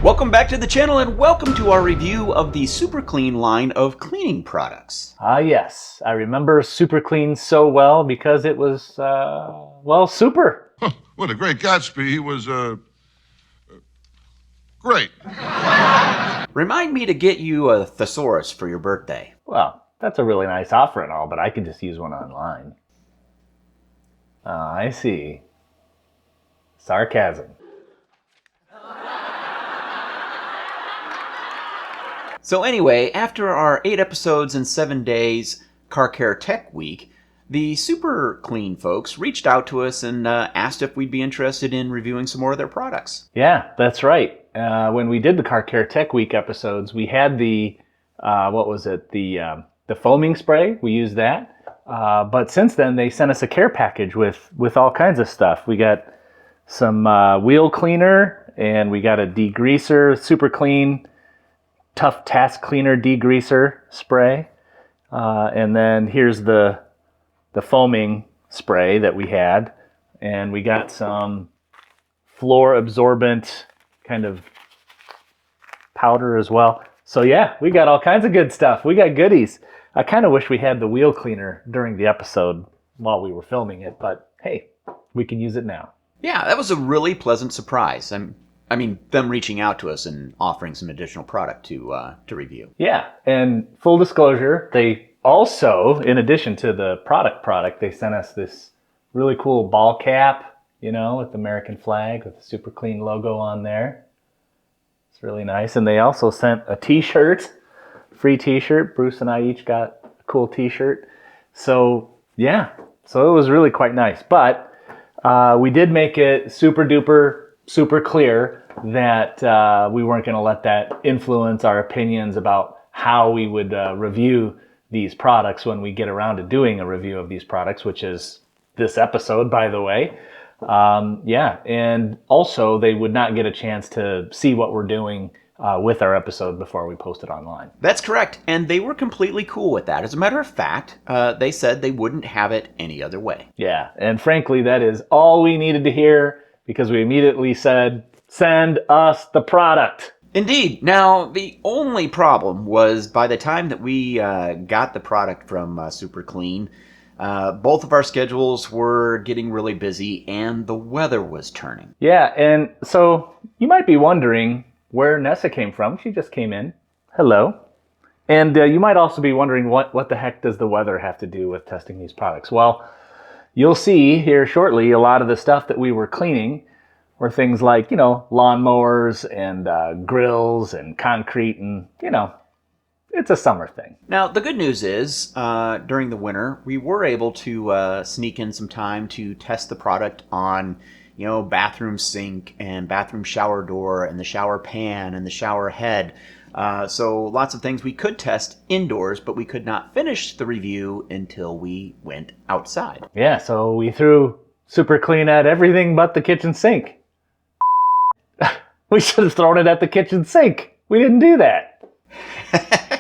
Welcome back to the channel and welcome to our review of the Super Clean line of cleaning products. Yes. I remember Super Clean so well because it was, well, super. What a great Gatsby. He was, great. Remind me to get you a thesaurus for your birthday. Well, that's a really nice offer and all, but I could just use one online. I see. Sarcasm. So anyway, after our 8 episodes and 7 days Car Care Tech Week, the Super Clean folks reached out to us and asked if we'd be interested in reviewing some more of their products. Yeah, that's right. When we did the Car Care Tech Week episodes, we had the, the foaming spray. We used that. But since then, they sent us a care package with all kinds of stuff. We got some wheel cleaner, and we got a degreaser, Super Clean Tough Task Cleaner degreaser spray. And then here's the foaming spray that we had. And we got some floor absorbent kind of powder as well. So yeah, we got all kinds of good stuff. We got goodies. I kind of wish we had the wheel cleaner during the episode while we were filming it, but hey, we can use it now. Yeah, that was a really pleasant surprise. I mean, them reaching out to us and offering some additional product to review. Yeah, and full disclosure, they also, in addition to the product, they sent us this really cool ball cap, you know, with the American flag with the Super Clean logo on there. It's really nice. And they also sent a t-shirt, free t-shirt. Bruce and I each got a cool t-shirt. So yeah, so it was really quite nice. But we did make it super duper super clear that we weren't going to let that influence our opinions about how we would review these products when we get around to doing a review of these products, which is this episode, by the way. Yeah, and also they would not get a chance to see what we're doing with our episode before we post it online. That's correct, and they were completely cool with that. As a matter of fact, they said they wouldn't have it any other way. Yeah, and frankly, that is all we needed to hear, because we immediately said, send us the product. Indeed. Now, the only problem was by the time that we got the product from Super Clean, both of our schedules were getting really busy and the weather was turning. Yeah, and so you might be wondering where Nessa came from. She just came in. Hello. And you might also be wondering what the heck does the weather have to do with testing these products? Well, you'll see here shortly a lot of the stuff that we were cleaning were things like, you know, lawnmowers and grills and concrete, and, you know, it's a summer thing. Now, the good news is, during the winter, we were able to sneak in some time to test the product on, you know, bathroom sink and bathroom shower door and the shower pan and the shower head. So lots of things we could test indoors, but we could not finish the review until we went outside. Yeah, so we threw Super Clean at everything but the kitchen sink. We should have thrown it at the kitchen sink. We didn't do that.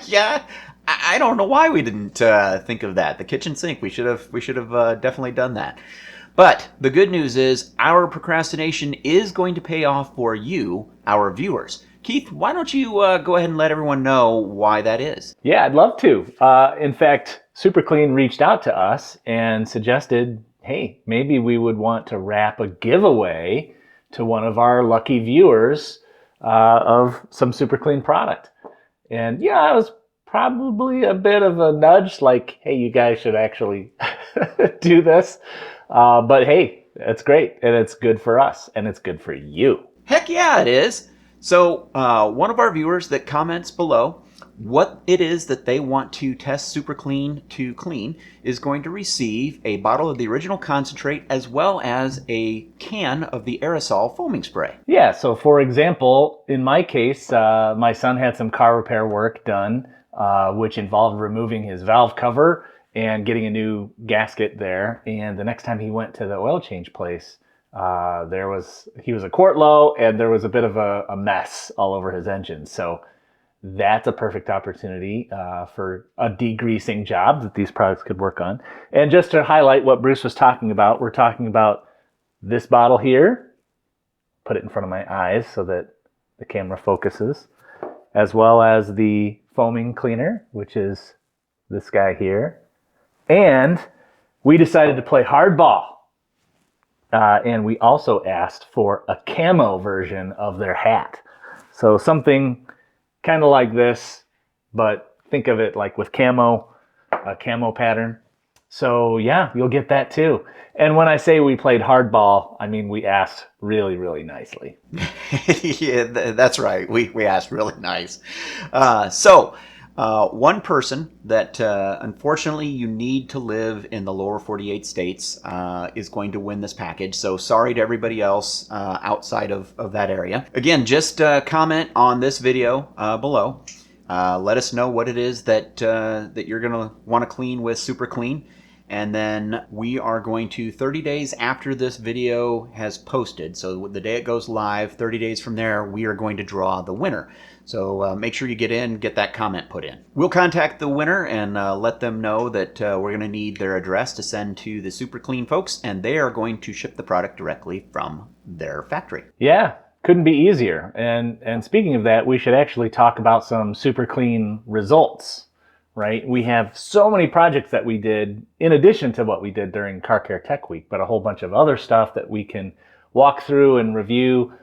Yeah, I don't know why we didn't think of that. The kitchen sink, we should have definitely done that. But the good news is our procrastination is going to pay off for you, our viewers. Keith, why don't you go ahead and let everyone know why that is? Yeah, I'd love to. In fact, Super Clean reached out to us and suggested, hey, maybe we would want to wrap a giveaway to one of our lucky viewers of some Super Clean product. And yeah, it was probably a bit of a nudge, like, hey, you guys should actually do this. But hey, it's great, and it's good for us, and it's good for you. Heck yeah, it is. So one of our viewers that comments below what it is that they want to test Super Clean to clean is going to receive a bottle of the original concentrate as well as a can of the aerosol foaming spray. Yeah, so for example, in my case, my son had some car repair work done, which involved removing his valve cover and getting a new gasket there. And the next time he went to the oil change place, he was a quart low and there was a bit of a mess all over his engine. So that's a perfect opportunity for a degreasing job that these products could work on. And just to highlight what Bruce was talking about, we're talking about this bottle here. Put it in front of my eyes so that the camera focuses, as well as the foaming cleaner, which is this guy here. And we decided to play hardball. And we also asked for a camo version of their hat. So something kind of like this, but think of it like with camo, a camo pattern. So yeah, you'll get that too. And when I say we played hardball, I mean we asked really, really nicely. Yeah, that's right. We asked really nice. One person that unfortunately you need to live in the lower 48 states is going to win this package. So sorry to everybody else outside of that area. Again, just comment on this video below. Let us know what it is that you're going to want to clean with Super Clean. And then we are going to, 30 days after this video has posted, so the day it goes live, 30 days from there, we are going to draw the winner. So make sure you get that comment put in. We'll contact the winner and let them know that we're going to need their address to send to the Super Clean folks, and they are going to ship the product directly from their factory. Yeah, couldn't be easier. And speaking of that, we should actually talk about some Super Clean results. Right? We have so many projects that we did in addition to what we did during Car Care Tech Week, but a whole bunch of other stuff that we can walk through and review,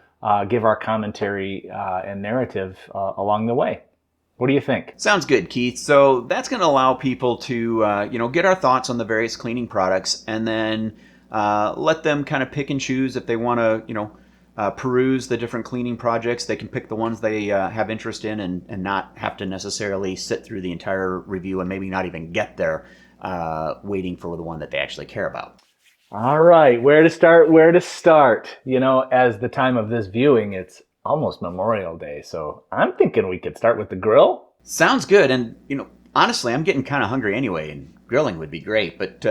give our commentary and narrative along the way. What do you think? Sounds good, Keith. So that's going to allow people to, get our thoughts on the various cleaning products, and then let them kind of pick and choose if they want to, peruse the different cleaning projects. They can pick the ones they have interest in and not have to necessarily sit through the entire review and maybe not even get there waiting for the one that they actually care about. All right, where to start? As the time of this viewing, it's almost Memorial Day, so I'm thinking we could start with the grill. Sounds good. And, honestly, I'm getting kind of hungry anyway, and grilling would be great. But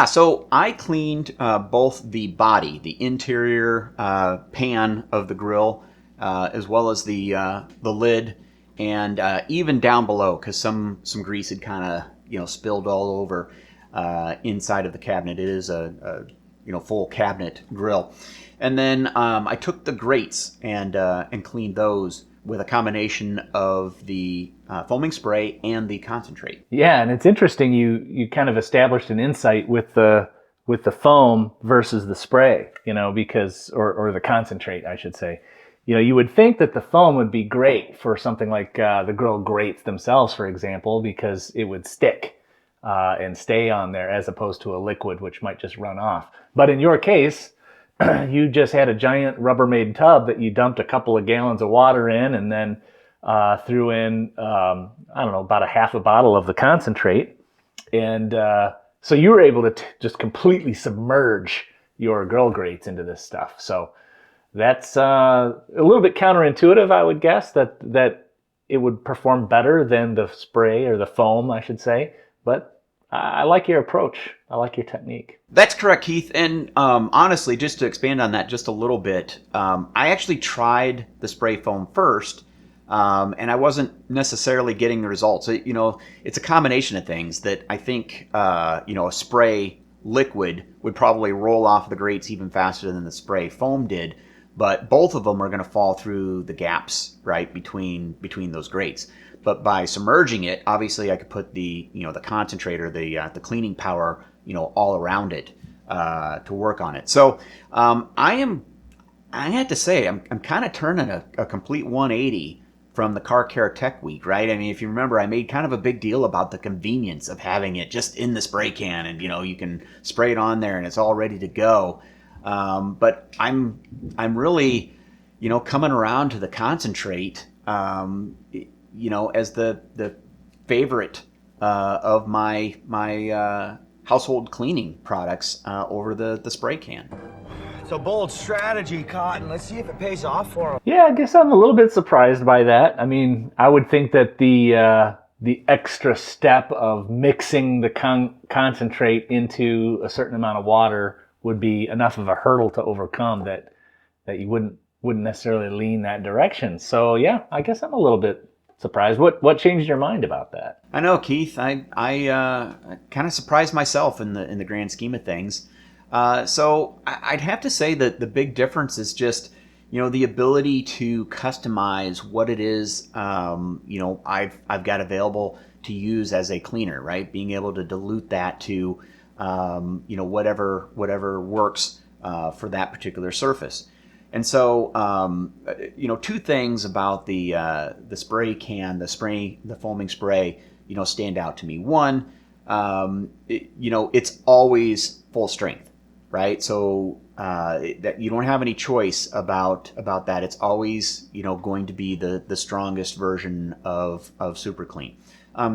so I cleaned both the body, the interior pan of the grill, as well as the lid, and even down below, because some grease had kind of spilled all over inside of the cabinet. It is a full cabinet grill, and then I took the grates and cleaned those with a combination of the foaming spray and the concentrate. Yeah, and it's interesting. You kind of established an insight with the foam versus the spray, because or the concentrate, I should say. You would think that the foam would be great for something like the grill grates themselves, for example, because it would stick and stay on there as opposed to a liquid, which might just run off. But in your case, you just had a giant Rubbermaid tub that you dumped a couple of gallons of water in, and then threw in, about a half a bottle of the concentrate. And so you were able to just completely submerge your grill grates into this stuff. So that's a little bit counterintuitive, I would guess, that it would perform better than the spray or the foam, I should say. But I like your approach. I like your technique. That's correct, Keith. And honestly, just to expand on that just a little bit, I actually tried the spray foam first, and I wasn't necessarily getting the results. It's a combination of things that I think, a spray liquid would probably roll off the grates even faster than the spray foam did. But both of them are going to fall through the gaps, right, between those grates. But by submerging it, obviously I could put the concentrator, the cleaning power, all around it to work on it. So I had to say, I'm kind of turning a complete 180 from the Car Care Tech Week, right? I mean, if you remember, I made kind of a big deal about the convenience of having it just in the spray can, and you can spray it on there and it's all ready to go. But I'm really, coming around to the concentrate, as the favorite of my household cleaning products over the spray can. It's a bold strategy, Cotton. Let's see if it pays off for him. Yeah, I guess I'm a little bit surprised by that. I mean, I would think that the extra step of mixing the concentrate into a certain amount of water would be enough of a hurdle to overcome that you wouldn't necessarily lean that direction. So yeah, I guess I'm a little bit surprised. What changed your mind about that? I know, Keith. I kind of surprised myself in the grand scheme of things. So I'd have to say that the big difference is just, the ability to customize what it is, I've got available to use as a cleaner, right? Being able to dilute that to, whatever works for that particular surface. And so, two things about the spray can, the foaming spray, stand out to me. One, it's always full strength, right? So that you don't have any choice about that. It's always going to be the strongest version of Super Clean.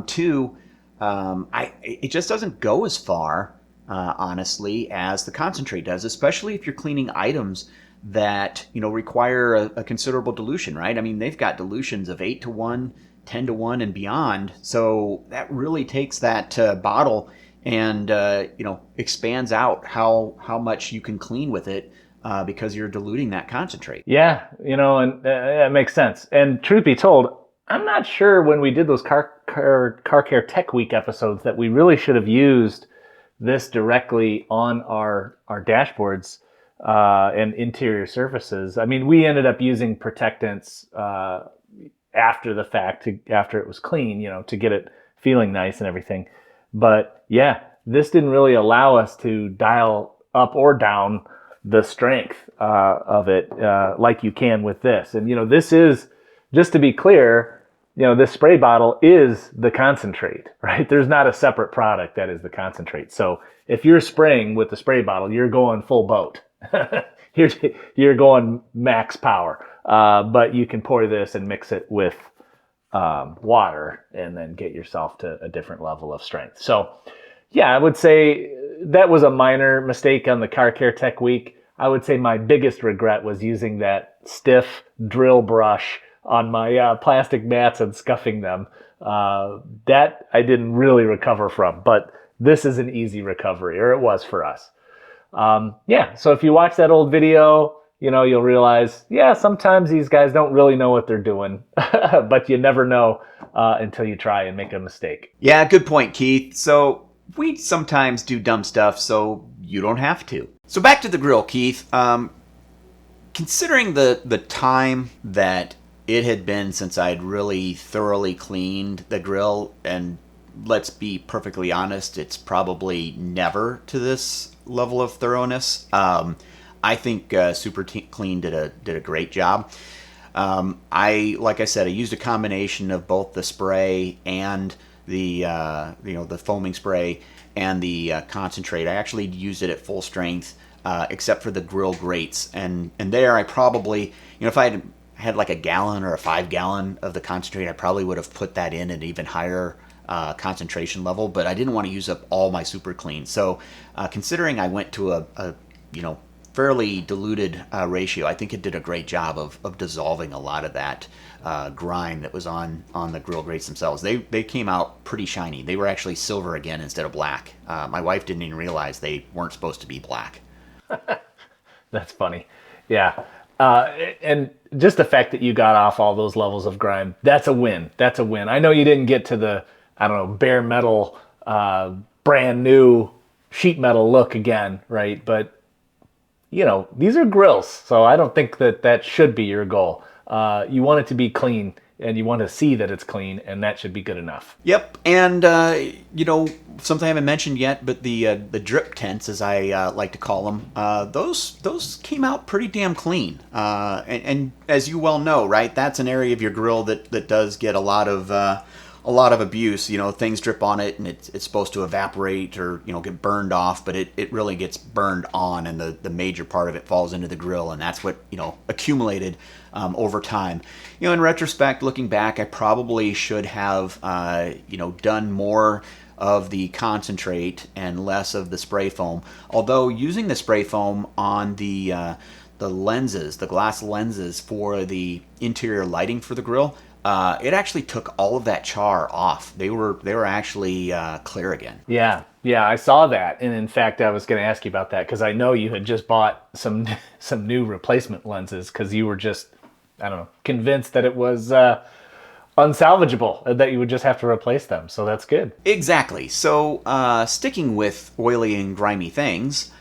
Two, it just doesn't go as far, honestly, as the concentrate does, especially if you're cleaning items that require a considerable dilution, right? I mean, they've got dilutions of 8-to-1, 10-to-1, and beyond. So that really takes that bottle and expands out how much you can clean with it because you're diluting that concentrate. Yeah, and that makes sense. And truth be told, I'm not sure when we did those car care tech week episodes that we really should have used this directly on our dashboards and interior surfaces. I mean, we ended up using protectants after the fact, after it was clean, to get it feeling nice and everything. But yeah, this didn't really allow us to dial up or down the strength of it like you can with this. And this is, just to be clear, this spray bottle is the concentrate, right? There's not a separate product that is the concentrate. So if you're spraying with the spray bottle, you're going full boat. You're going max power. But you can pour this and mix it with water and then get yourself to a different level of strength. So yeah, I would say that was a minor mistake on the Car Care Tech Week. I would say my biggest regret was using that stiff drill brush on my plastic mats and scuffing them. That I didn't really recover from, but this is an easy recovery, or it was for us. So if you watch that old video, you'll realize, sometimes these guys don't really know what they're doing, but you never know until you try and make a mistake. Yeah, good point, Keith. So we sometimes do dumb stuff, so you don't have to. So back to the grill, Keith. Considering the time that it had been since I'd really thoroughly cleaned the grill, and let's be perfectly honest, it's probably never to this level of thoroughness. I think Super Clean did a great job. Like I said, I used a combination of both the spray and the foaming spray and the concentrate. I actually used it at full strength, except for the grill grates, and there I probably, if I had like a gallon or a 5-gallon of the concentrate, I probably would have put that in at an even higher concentration level, but I didn't want to use up all my Super Clean. So considering I went to a fairly diluted ratio, I think it did a great job of dissolving a lot of that grime that was on the grill grates themselves. They came out pretty shiny. They were actually silver again instead of black. My wife didn't even realize they weren't supposed to be black. That's funny. Yeah. And just the fact that you got off all those levels of grime, that's a win. That's a win. I know you didn't get to the, bare metal, brand new sheet metal look again, right? But, these are grills, so I don't think that should be your goal. You want it to be clean, and you want to see that it's clean, and that should be good enough. Yep, and something I haven't mentioned yet, but the drip tents, as I like to call them, those came out pretty damn clean. And as you well know, right, that's an area of your grill that does get a lot of abuse. Things drip on it, and it's supposed to evaporate or get burned off, but it really gets burned on, and the major part of it falls into the grill, and that's what accumulated over time. In retrospect, looking back, I probably should have done more of the concentrate and less of the spray foam. Although using the spray foam on the lenses, the glass lenses for the interior lighting for the grill, it actually took all of that char off. They were actually clear again. Yeah, I saw that, and in fact, I was going to ask you about that because I know you had just bought some new replacement lenses because you were just, convinced that it was unsalvageable, that you would just have to replace them. So that's good. Exactly. So sticking with oily and grimy things,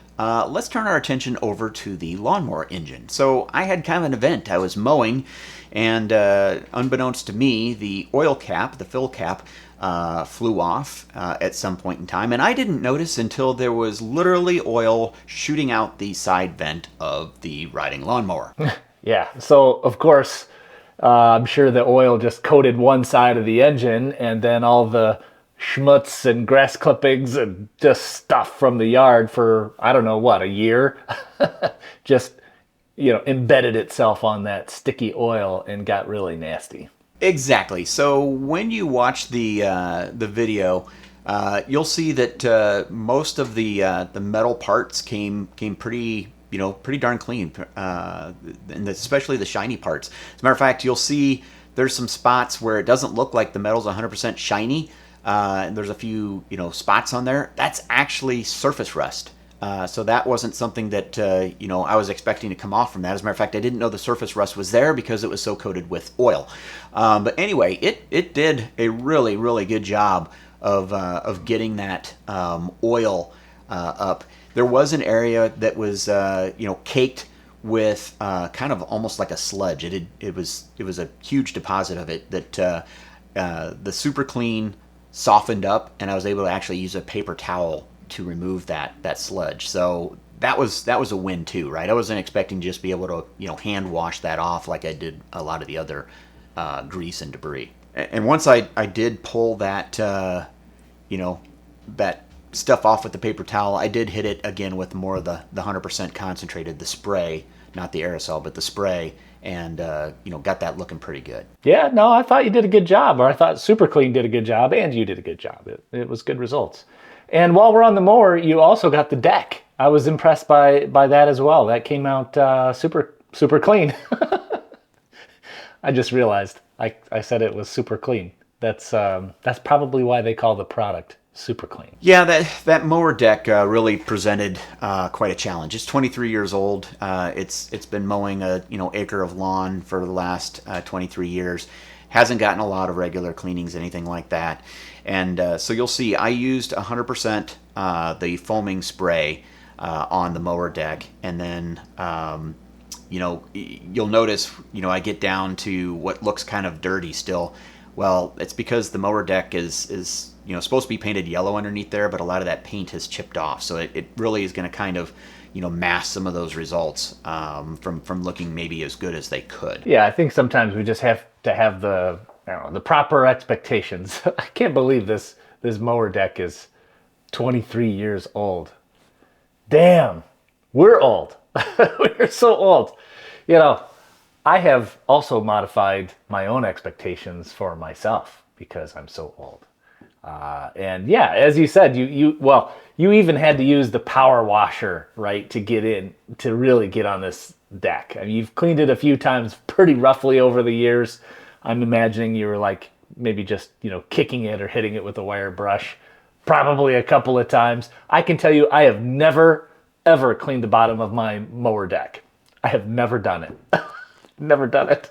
let's turn our attention over to the lawnmower engine. So I had kind of an event. I was mowing, and unbeknownst to me, the oil cap, the fill cap, flew off at some point in time, and I didn't notice until there was literally oil shooting out the side vent of the riding lawnmower. Yeah, so of course, I'm sure the oil just coated one side of the engine, and then all the schmutz and grass clippings and just stuff from the yard for, I don't know what, a year, just, embedded itself on that sticky oil and got really nasty. Exactly. So when you watch the video, you'll see that most of the metal parts came pretty darn clean, and especially the shiny parts. As a matter of fact, you'll see there's some spots where it doesn't look like the metal's 100% shiny. And there's a few spots on there. That's actually surface rust. So that wasn't something that I was expecting to come off from that. As a matter of fact, I didn't know the surface rust was there because it was so coated with oil. But anyway, it did a really, really good job of getting that oil up. There was an area that was caked with kind of almost like a sludge. It was a huge deposit of it that the Super Clean softened up, and I was able to actually use a paper towel to remove that sludge. So that was a win too, right? I wasn't expecting to just be able to hand wash that off like I did a lot of the other grease and debris. And once I did pull that that stuff off with the paper towel, I did hit it again with more of the 100% concentrated, the spray, not the aerosol, but the spray, and got that looking pretty good. Yeah, no, I thought you did a good job, or I thought Super Clean did a good job, and you did a good job. It was good results. And while we're on the mower, you also got the deck. I was impressed by that as well. That came out super clean. I just realized I said it was super clean. That's probably why they call the product Super Clean. Yeah, that mower deck really presented quite a challenge. It's 23 years old. It's been mowing a acre of lawn for the last 23 years. Hasn't gotten a lot of regular cleanings, anything like that. And so you'll see I used 100% the foaming spray on the mower deck, and then you'll notice I get down to what looks kind of dirty still. Well, it's because the mower deck is supposed to be painted yellow underneath there, but a lot of that paint has chipped off. So it really is going to kind of, mask some of those results from looking maybe as good as they could. Yeah, I think sometimes we just have to have the proper expectations. I can't believe this mower deck is 23 years old. Damn, we're old. We're so old. I have also modified my own expectations for myself because I'm so old. And yeah, as you said, you even had to use the power washer, right, to really get on this deck. I mean, you've cleaned it a few times pretty roughly over the years. I'm imagining you were like maybe just, kicking it or hitting it with a wire brush, probably a couple of times. I can tell you, I have never, ever cleaned the bottom of my mower deck. I have never done it. Never done it.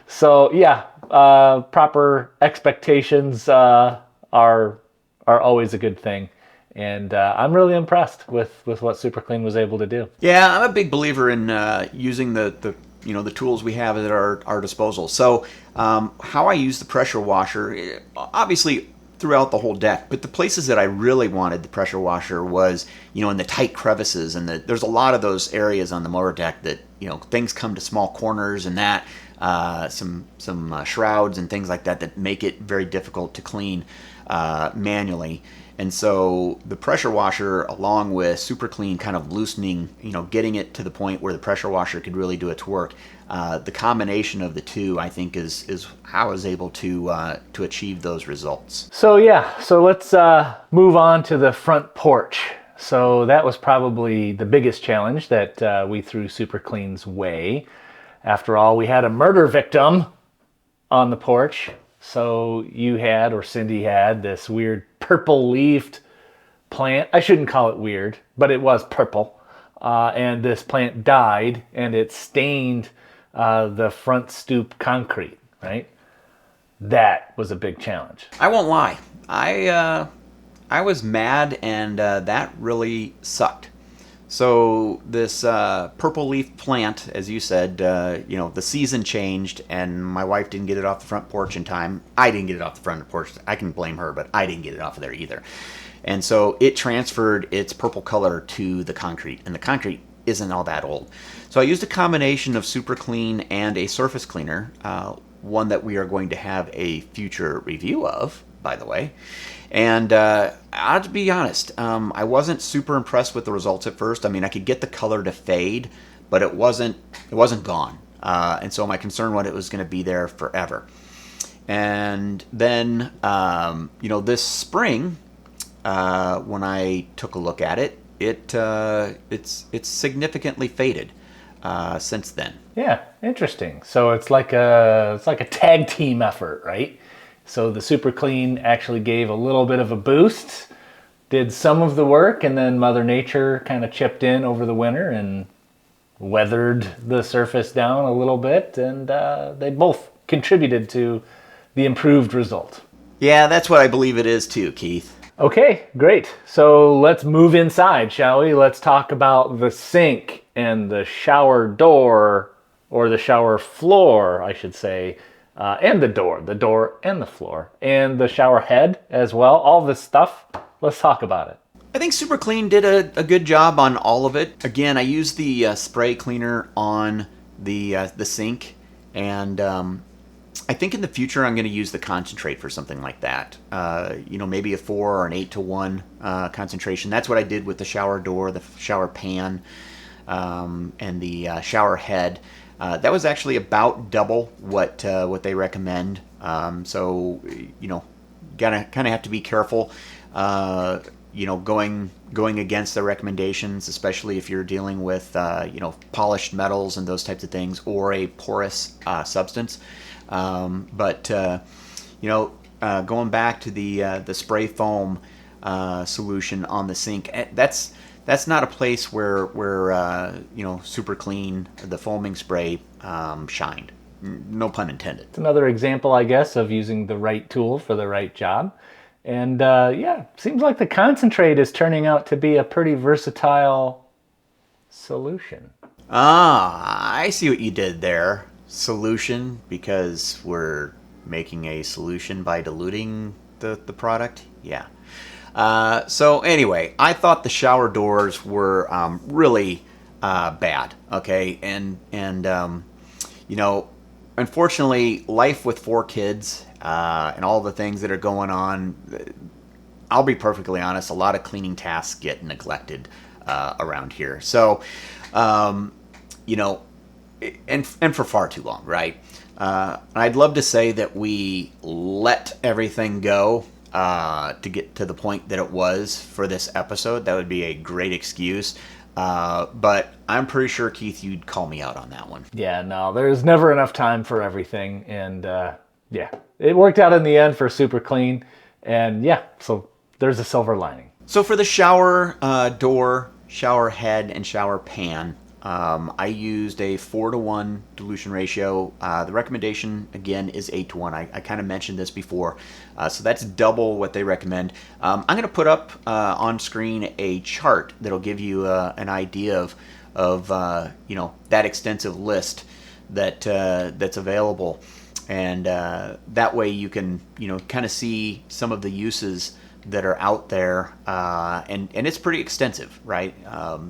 So yeah, proper expectations are always a good thing, and I'm really impressed with what Super Clean was able to do. Yeah, I'm a big believer in using the tools we have at our disposal. So how I use the pressure washer, obviously throughout the whole deck, but the places that I really wanted the pressure washer was in the tight crevices, and there's a lot of those areas on the mower deck that things come to small corners, and that some shrouds and things like that make it very difficult to clean manually. And so the pressure washer, along with Super Clean, kind of loosening, getting it to the point where the pressure washer could really do its work. The combination of the two, I think, is how I was able to achieve those results. So yeah, so let's move on to the front porch. So that was probably the biggest challenge that we threw Super Clean's way. After all, we had a murder victim on the porch. So you had, or Cindy had, this weird purple-leafed plant. I shouldn't call it weird, but it was purple. And this plant died, and it stained the front stoop concrete, right? That was a big challenge. I won't lie. I was mad, and that really sucked. So this purple leaf plant, as you said, the season changed, and my wife didn't get it off the front porch in time. I didn't get it off the front porch. I can blame her, but I didn't get it off of there either. And so it transferred its purple color to the concrete, and the concrete isn't all that old. So I used a combination of Super Clean and a surface cleaner, one that we are going to have a future review of, by the way. And I have to be honest, I wasn't super impressed with the results at first. I mean, I could get the color to fade, but it wasn't gone. And so my concern was it was going to be there forever. And then, this spring, when I took a look at it, it's significantly faded since then. Yeah, interesting. So it's like a tag team effort, right? So the Super Clean actually gave a little bit of a boost, did some of the work, and then Mother Nature kind of chipped in over the winter and weathered the surface down a little bit, and they both contributed to the improved result. Yeah, that's what I believe it is too, Keith. Okay, great. So let's move inside, shall we? Let's talk about the sink and the shower door, or the shower floor, I should say, and the door and the floor, and the shower head as well. All this stuff. Let's talk about it. I think Super Clean did a good job on all of it. Again, I used the spray cleaner on the sink, and I think in the future I'm going to use the concentrate for something like that. Maybe a 4 or an 8-to-1 concentration. That's what I did with the shower door, the shower pan, and the shower head. That was actually about double what they recommend. So gotta kind of have to be careful. Going against the recommendations, especially if you're dealing with polished metals and those types of things, or a porous substance. But going back to the spray foam solution on the sink, that's not a place where Super Clean, the foaming spray, shined. No pun intended. It's another example, I guess, of using the right tool for the right job. And seems like the concentrate is turning out to be a pretty versatile solution. Ah, I see what you did there. Solution, because we're making a solution by diluting the product? Yeah. So anyway, I thought the shower doors were really bad, okay? And unfortunately, life with 4 kids and all the things that are going on, I'll be perfectly honest, a lot of cleaning tasks get neglected around here. So, and for far too long, right? I'd love to say that we let everything go to get to the point that it was for this episode. That would be a great excuse. But I'm pretty sure, Keith, you'd call me out on that one. Yeah, no, there's never enough time for everything. And it worked out in the end for Super Clean. And so there's a silver lining. So for the shower door, shower head, and shower pan, I used a 4-to-1 dilution ratio. The recommendation, again, is 8-to-1. I kind of mentioned this before. So that's double what they recommend. I'm going to put up on screen a chart that'll give you an idea of that extensive list that's available. And that way you can, kind of see some of the uses that are out there, and it's pretty extensive, right?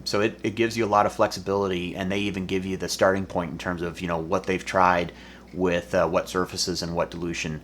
So it gives you a lot of flexibility, and they even give you the starting point in terms of what they've tried with what surfaces and what dilution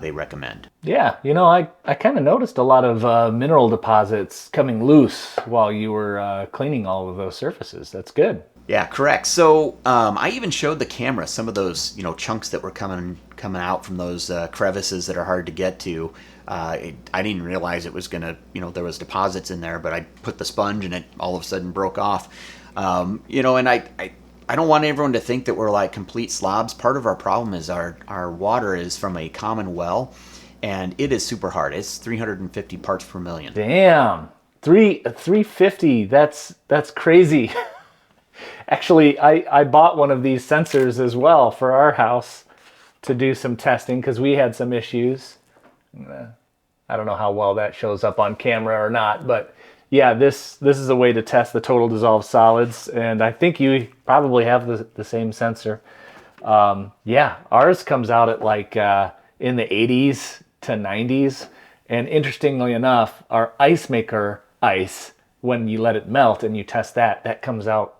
they recommend. Yeah, I kind of noticed a lot of mineral deposits coming loose while you were cleaning all of those surfaces. That's good. Yeah, correct. So I even showed the camera some of those chunks that were coming out from those crevices that are hard to get to. I didn't realize it was gonna, there was deposits in there, but I put the sponge and it all of a sudden broke off. And I don't want everyone to think that we're like complete slobs. Part of our problem is our water is from a common well, and it is super hard. It's 350 parts per million. Damn, 350. That's crazy. Actually, I bought one of these sensors as well for our house to do some testing because we had some issues. I don't know how well that shows up on camera or not, but yeah, this is a way to test the total dissolved solids, and I think you probably have the same sensor. Yeah, ours comes out at like in the 80s to 90s, and interestingly enough, our ice maker ice, when you let it melt and you test that, that comes out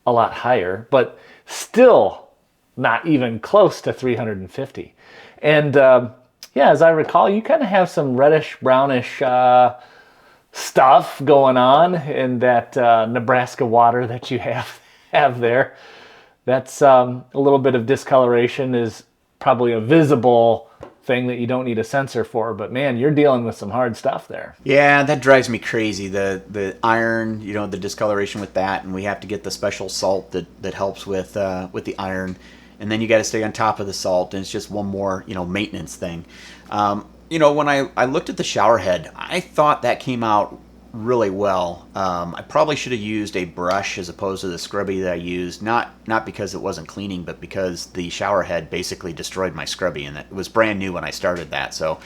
a lot higher, but still not even close to 350. And yeah, as I recall, you kind of have some reddish brownish stuff going on in that Nebraska water that you have there. That's a little bit of discoloration is probably a visible thing that you don't need a sensor for, but man, you're dealing with some hard stuff there. Yeah, that drives me crazy. The iron, the discoloration with that, and we have to get the special salt that helps with the iron, and then you got to stay on top of the salt, and it's just one more maintenance thing. When I looked at the shower head, I thought that came out really well. I probably should have used a brush as opposed to the scrubby that I used, not because it wasn't cleaning, but because the shower head basically destroyed my scrubby, and it was brand new when I started that. So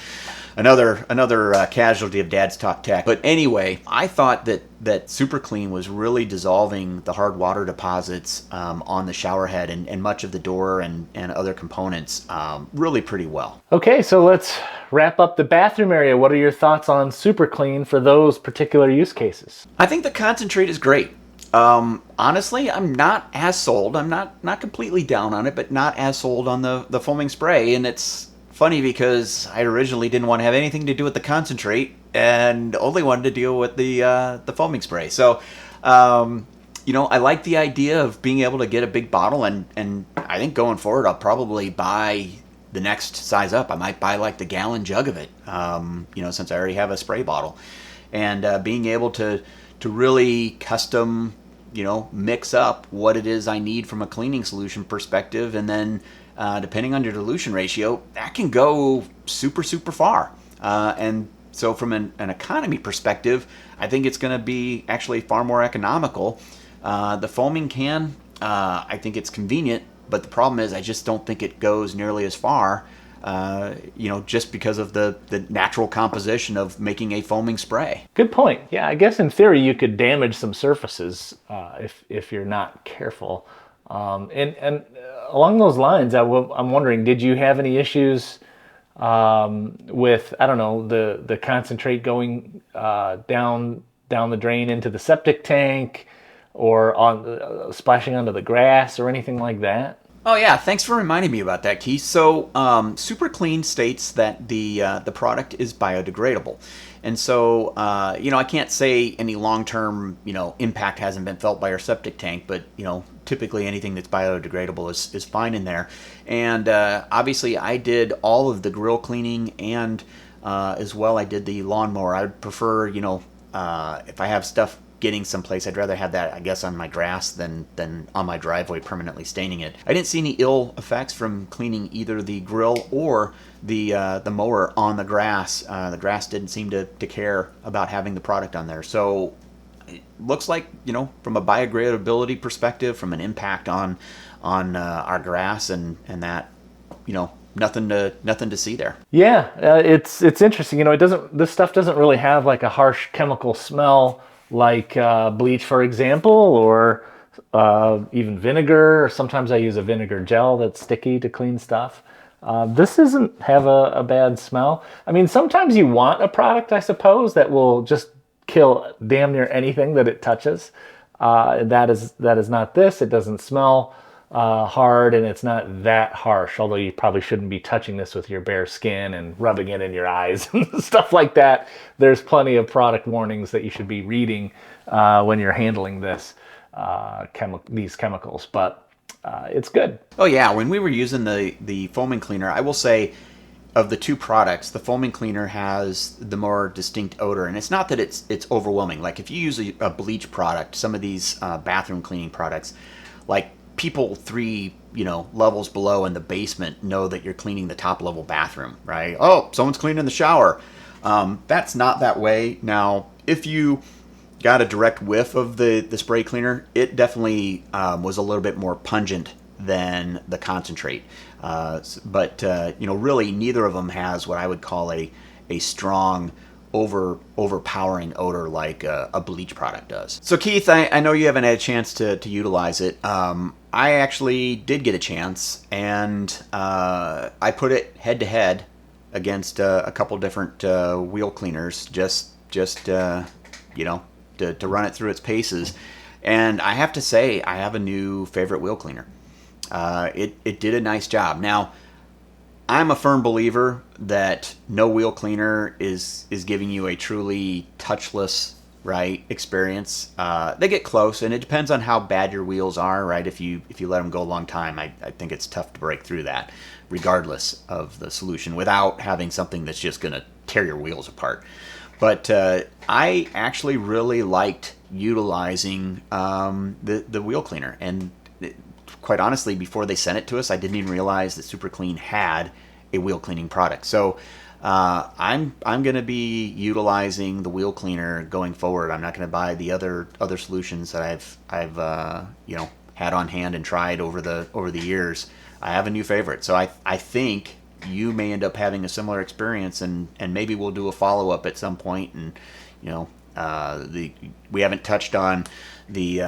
another casualty of Dad's Talk Tech. But anyway, I thought that Super Clean was really dissolving the hard water deposits on the shower head and much of the door and other components really pretty well. Okay, so let's wrap up the bathroom area. What are your thoughts on Super Clean for those particular use cases? I think the concentrate is great. Honestly, I'm not as sold. I'm not completely down on it, but not as sold on the foaming spray. And it's funny because I originally didn't want to have anything to do with the concentrate and only wanted to deal with the foaming spray. So, I like the idea of being able to get a big bottle, and I think going forward, I'll probably buy the next size up. I might buy like the gallon jug of it, since I already have a spray bottle, and being able to really custom, mix up what it is I need from a cleaning solution perspective, and then depending on your dilution ratio, that can go super, super far. And so from an economy perspective, I think it's going to be actually far more economical. The foaming can, I think it's convenient, but the problem is I just don't think it goes nearly as far, just because of the natural composition of making a foaming spray. Good point. Yeah, I guess in theory you could damage some surfaces if you're not careful. And along those lines, I'm wondering, did you have any issues with, I don't know, the concentrate going down the drain into the septic tank, or on splashing onto the grass or anything like that? Oh yeah, thanks for reminding me about that, Keith. So Super Clean states that the product is biodegradable, and so I can't say any long-term impact hasn't been felt by our septic tank, but typically anything that's biodegradable is fine in there. And obviously, I did all of the grill cleaning, and as well I did the lawnmower. I'd prefer if I have stuff getting someplace, I'd rather have that, I guess, on my grass than on my driveway permanently staining it. I didn't see any ill effects from cleaning either the grill or the mower on the grass. The grass didn't seem to care about having the product on there. So it looks like, from a biodegradability perspective, from an impact on our grass and that, nothing to see there. Yeah, it's interesting. This stuff doesn't really have like a harsh chemical smell like bleach, for example, or even vinegar. Or sometimes I use a vinegar gel that's sticky to clean stuff. This doesn't have a bad smell. I mean, sometimes you want a product, I suppose, that will just kill damn near anything that it touches. That is not this. It doesn't smell hard, and it's not that harsh, although you probably shouldn't be touching this with your bare skin and rubbing it in your eyes and stuff like that. There's plenty of product warnings that you should be reading when you're handling these chemicals, but it's good. Oh yeah, when we were using the foaming cleaner, I will say, of the two products, the foaming cleaner has the more distinct odor, and it's not that it's overwhelming. Like if you use a bleach product, some of these bathroom cleaning products, like people 3 levels below in the basement know that you're cleaning the top level bathroom, right? Oh, someone's cleaning the shower. That's not that way. Now, if you got a direct whiff of the spray cleaner, it definitely was a little bit more pungent than the concentrate. But really neither of them has what I would call a strong overpowering odor like a bleach product does. So Keith, I know you haven't had a chance to utilize it. I actually did get a chance, and I put it head to head against a couple different wheel cleaners, just you know, to run it through its paces. And I have to say, I have a new favorite wheel cleaner. It did a nice job. Now, I'm a firm believer that no wheel cleaner is giving you a truly touchless, right, experience. They get close, and it depends on how bad your wheels are, right? If you let them go a long time, I think it's tough to break through that, regardless of the solution, without having something that's just going to tear your wheels apart. But I actually really liked utilizing the wheel cleaner, and quite honestly, before they sent it to us, I didn't even realize that Super Clean had a wheel cleaning product. So I'm going to be utilizing the wheel cleaner going forward. I'm not going to buy the other solutions that I've you know, had on hand and tried over the years. I have a new favorite. So I think you may end up having a similar experience, and maybe we'll do a follow-up at some point. And you know, we haven't touched on the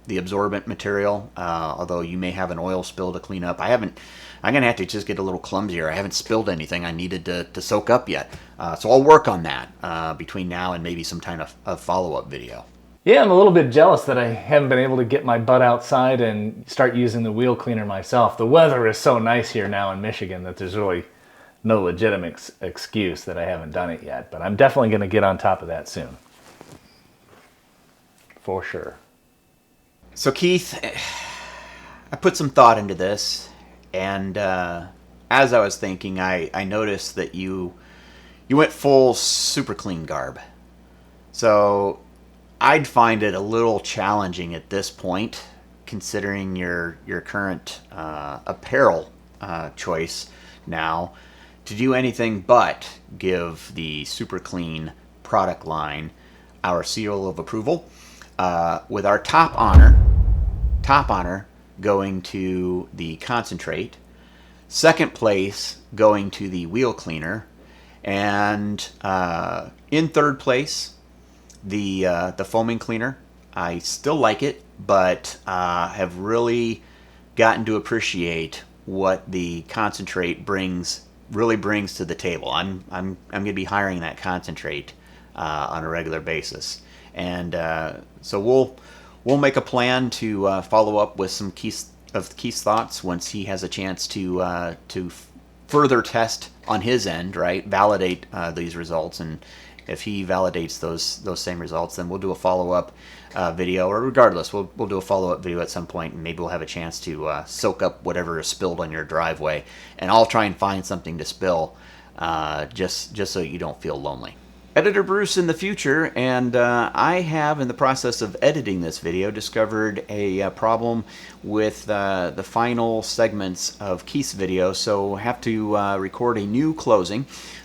absorbent material, although you may have an oil spill to clean up. I'm going to have to just get a little clumsier. I haven't spilled anything I needed to soak up yet. So I'll work on that between now and maybe some kind of follow-up video. Yeah, I'm a little bit jealous that I haven't been able to get my butt outside and start using the wheel cleaner myself. The weather is so nice here now in Michigan that there's really no legitimate excuse that I haven't done it yet. But I'm definitely going to get on top of that soon. For sure. So Keith, I put some thought into this, and as I was thinking, I noticed that you went full Super Clean garb. So I'd find it a little challenging at this point, considering your current apparel choice now, to do anything but give the Super Clean product line our seal of approval, with our top honor going to the concentrate, second place going to the wheel cleaner, and in third place, the foaming cleaner. I still like it, but have really gotten to appreciate what the concentrate really brings to the table. I'm going to be hiring that concentrate on a regular basis, and so we'll make a plan to follow up with some Keith's thoughts once he has a chance to further test on his end, right? Validate these results, and if he validates those same results, then we'll do a follow-up video, or regardless, we'll do a follow-up video at some point, and maybe we'll have a chance to soak up whatever is spilled on your driveway, and I'll try and find something to spill just so you don't feel lonely. Editor Bruce in the future, and I have, in the process of editing this video, discovered a problem with the final segments of Keith's video, so have to record a new closing,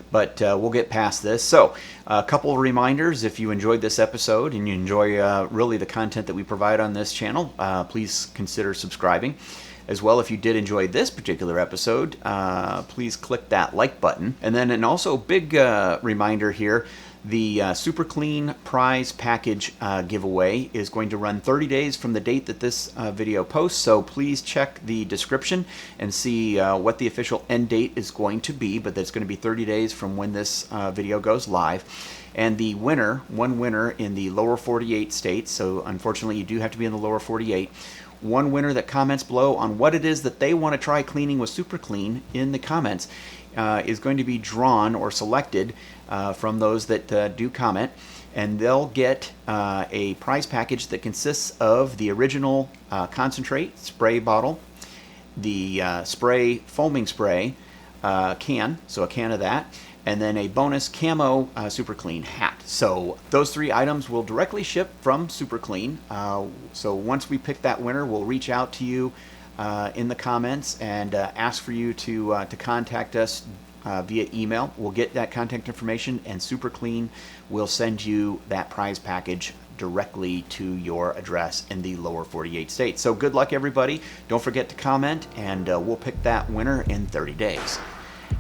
but we'll get past this. So a couple of reminders: if you enjoyed this episode and you enjoy really the content that we provide on this channel, please consider subscribing. As well, if you did enjoy this particular episode, please click that like button. And then, and also big reminder here, the Super Clean prize package giveaway is going to run 30 days from the date that this video posts, so please check the description and see what the official end date is going to be, but that's going to be 30 days from when this video goes live. And the one winner in the lower 48 states, so unfortunately you do have to be in the lower 48, one winner that comments below on what it is that they want to try cleaning with Super Clean in the comments is going to be drawn or selected from those that do comment, and they'll get a prize package that consists of the original concentrate spray bottle, the foaming spray can, so a can of that, and then a bonus camo Super Clean hat. So those three items will directly ship from Super Clean. So once we pick that winner, we'll reach out to you in the comments and ask for you to contact us via email. We'll get that contact information, and Super Clean will send you that prize package directly to your address in the lower 48 states. So good luck, everybody. Don't forget to comment, and we'll pick that winner in 30 days.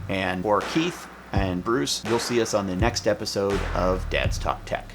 And for Keith, And Bruce, you'll see us on the next episode of Dad's Talk Tech.